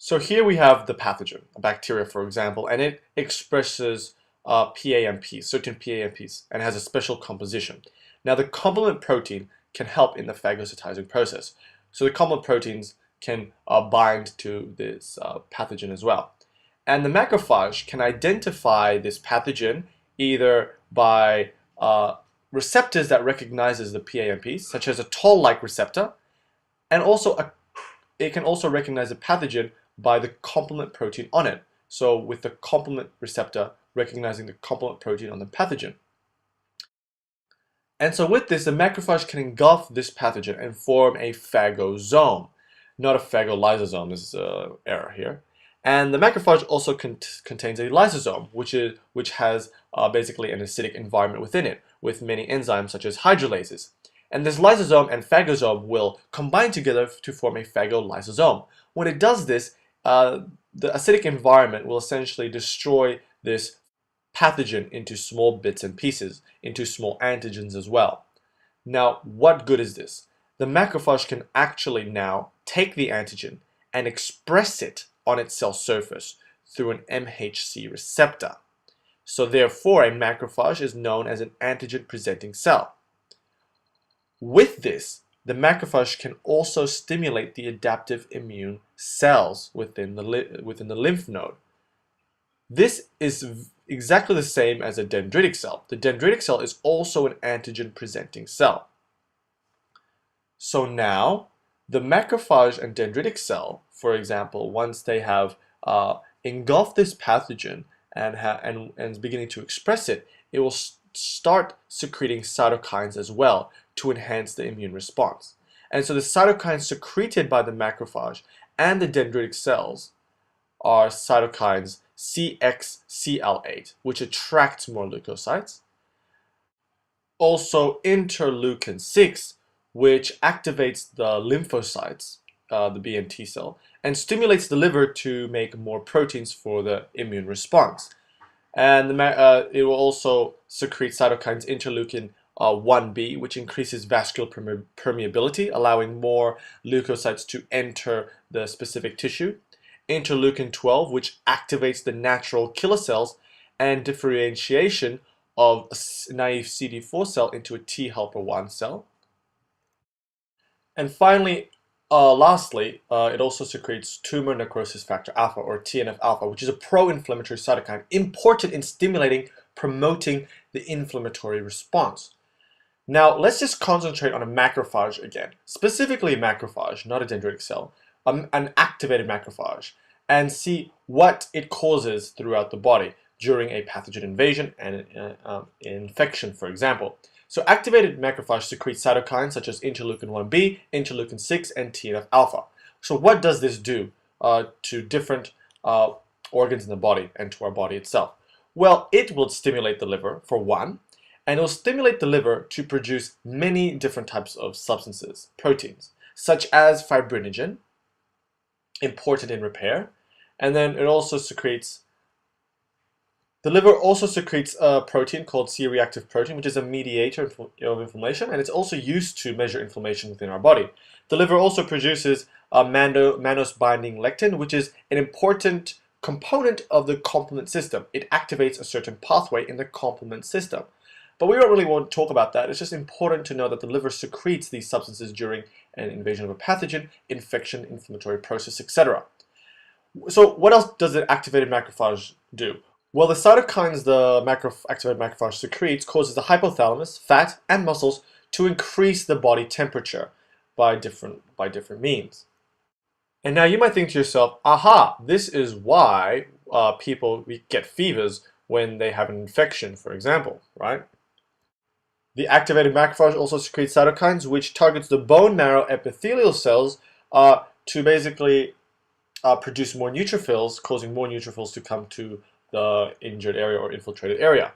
So here we have the pathogen, a bacteria, for example, and it expresses PAMPs, certain PAMPs, and has a special composition. Now, the complement protein can help in the phagocytizing process. So the complement proteins can bind to this pathogen as well. And the macrophage can identify this pathogen either by receptors that recognizes the PAMPs, such as a toll-like receptor, and also it can also recognize a pathogen by the complement protein on it. So with the complement receptor recognizing the complement protein on the pathogen. And so with this, the macrophage can engulf this pathogen and form a phagosome, not a phagolysosome. This is an error here. And the macrophage also contains a lysosome, which has basically an acidic environment within it, with many enzymes such as hydrolases. And this lysosome and phagosome will combine together to form a phagolysosome. When it does this, the acidic environment will essentially destroy this pathogen into small bits and pieces, into small antigens as well. Now, what good is this? The macrophage can actually now take the antigen and express it on its cell surface through an MHC receptor. So therefore, a macrophage is known as an antigen-presenting cell. With this, the macrophage can also stimulate the adaptive immune cells within the lymph node. This is exactly the same as a dendritic cell. The dendritic cell is also an antigen-presenting cell. So now, the macrophage and dendritic cell, for example, once they have engulfed this pathogen and is beginning to express it, it will start secreting cytokines as well to enhance the immune response. And so the cytokines secreted by the macrophage and the dendritic cells are cytokines CXCL8, which attracts more leukocytes. Also interleukin 6, which activates the lymphocytes, the B and T cell, and stimulates the liver to make more proteins for the immune response. And it will also secrete cytokines interleukin 1B, which increases vascular permeability, allowing more leukocytes to enter the specific tissue. Interleukin 12, which activates the natural killer cells and differentiation of a naive CD4 cell into a T helper 1 cell. And finally, lastly, it also secretes tumor necrosis factor alpha, or TNF alpha, which is a pro-inflammatory cytokine important in stimulating, promoting the inflammatory response. Now, let's just concentrate on a macrophage again, specifically a macrophage, not a dendritic cell, an activated macrophage, and see what it causes throughout the body during a pathogen invasion and infection, for example. So activated macrophage secretes cytokines such as interleukin 1B, interleukin 6, and TNF alpha. So what does this do to different organs in the body and to our body itself? Well, it will stimulate the liver, for one, and it will stimulate the liver to produce many different types of substances, proteins, such as fibrinogen, important in repair, and then it also secretes the liver also secretes a protein called C-reactive protein, which is a mediator of inflammation, and it's also used to measure inflammation within our body. The liver also produces a mannose-binding lectin, which is an important component of the complement system. It activates a certain pathway in the complement system. But we don't really want to talk about that. It's just important to know that the liver secretes these substances during an invasion of a pathogen, infection, inflammatory process, etc. So what else does the activated macrophage do? Well, the cytokines the activated macrophage secretes causes the hypothalamus, fat, and muscles to increase the body temperature by different means. And now you might think to yourself, aha, this is why people get fevers when they have an infection, for example, right? The activated macrophage also secretes cytokines, which targets the bone marrow epithelial cells to basically produce more neutrophils, causing more neutrophils to come to the injured area or infiltrated area.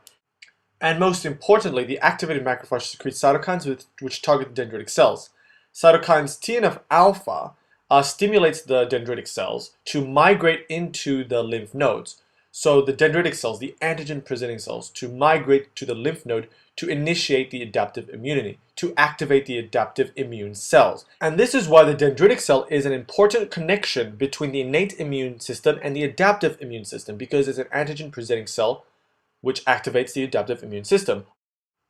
And most importantly, the activated macrophage secretes cytokines which target the dendritic cells. Cytokines TNF alpha stimulates the dendritic cells to migrate into the lymph nodes. So the dendritic cells, the antigen-presenting cells, to migrate to the lymph node to initiate the adaptive immunity, to activate the adaptive immune cells. And this is why the dendritic cell is an important connection between the innate immune system and the adaptive immune system, because it's an antigen-presenting cell which activates the adaptive immune system.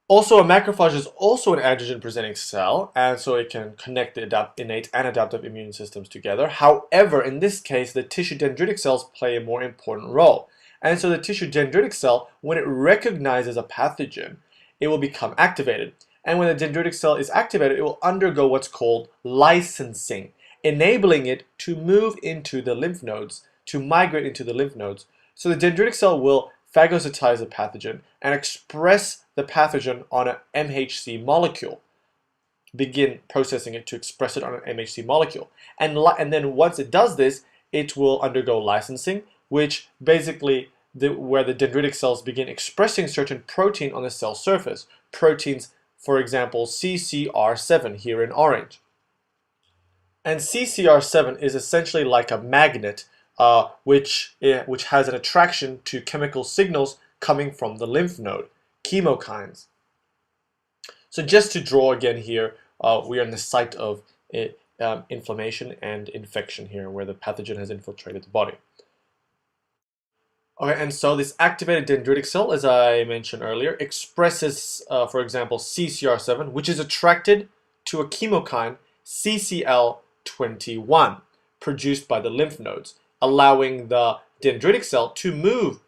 Also, a macrophage is also an antigen-presenting cell, and so it can connect the innate and adaptive immune systems together. However, in this case, the tissue dendritic cells play a more important role. And so the tissue dendritic cell, when it recognizes a pathogen, it will become activated. And when the dendritic cell is activated, it will undergo what's called licensing, enabling it to move into the lymph nodes, to migrate into the lymph nodes. So the dendritic cell will phagocytize the pathogen and express the pathogen on an MHC molecule. Begin processing it to express it on an MHC molecule. And then once it does this, it will undergo licensing, which basically where the dendritic cells begin expressing certain protein on the cell surface. Proteins, for example, CCR7 here in orange. And CCR7 is essentially like a magnet which has an attraction to chemical signals coming from the lymph node, chemokines. So just to draw again here, we are in the site of inflammation and infection here, where the pathogen has infiltrated the body. Okay, and so this activated dendritic cell, as I mentioned earlier, expresses, for example, CCR7, which is attracted to a chemokine CCL21, produced by the lymph nodes, allowing the dendritic cell to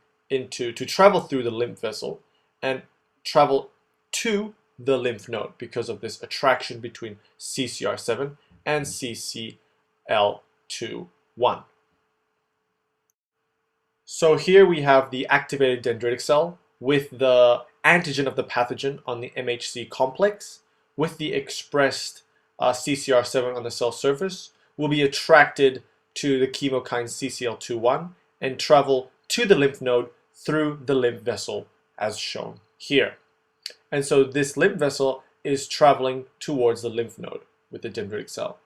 travel through the lymph vessel and travel to the lymph node because of this attraction between CCR7 and CCL21. So here we have the activated dendritic cell with the antigen of the pathogen on the MHC complex, with the expressed CCR7 on the cell surface, will be attracted to the chemokine CCL21 and travel to the lymph node through the lymph vessel as shown here. And so this lymph vessel is traveling towards the lymph node with the dendritic cell.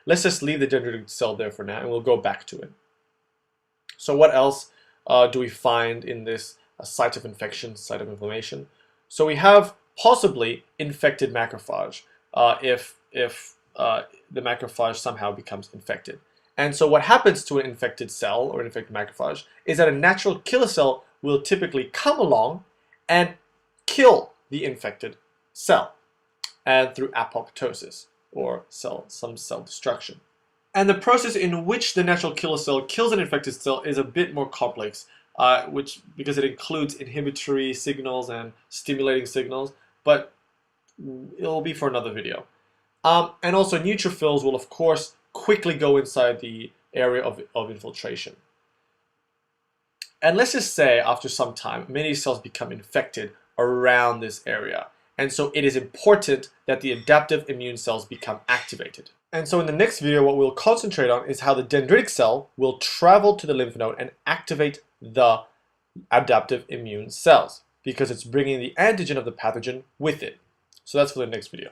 Let's just leave the dendritic cell there for now and we'll go back to it. So what else do we find in this site of infection, site of inflammation? So we have possibly infected macrophage if the macrophage somehow becomes infected. And so what happens to an infected cell or an infected macrophage is that a natural killer cell will typically come along and kill the infected cell, and through apoptosis or some cell destruction. And the process in which the natural killer cell kills an infected cell is a bit more complex, because it includes inhibitory signals and stimulating signals, but it'll be for another video. And also neutrophils will of course quickly go inside the area of infiltration. And let's just say after some time, many cells become infected around this area. And so it is important that the adaptive immune cells become activated. And so in the next video, what we'll concentrate on is how the dendritic cell will travel to the lymph node and activate the adaptive immune cells, because it's bringing the antigen of the pathogen with it. So that's for the next video.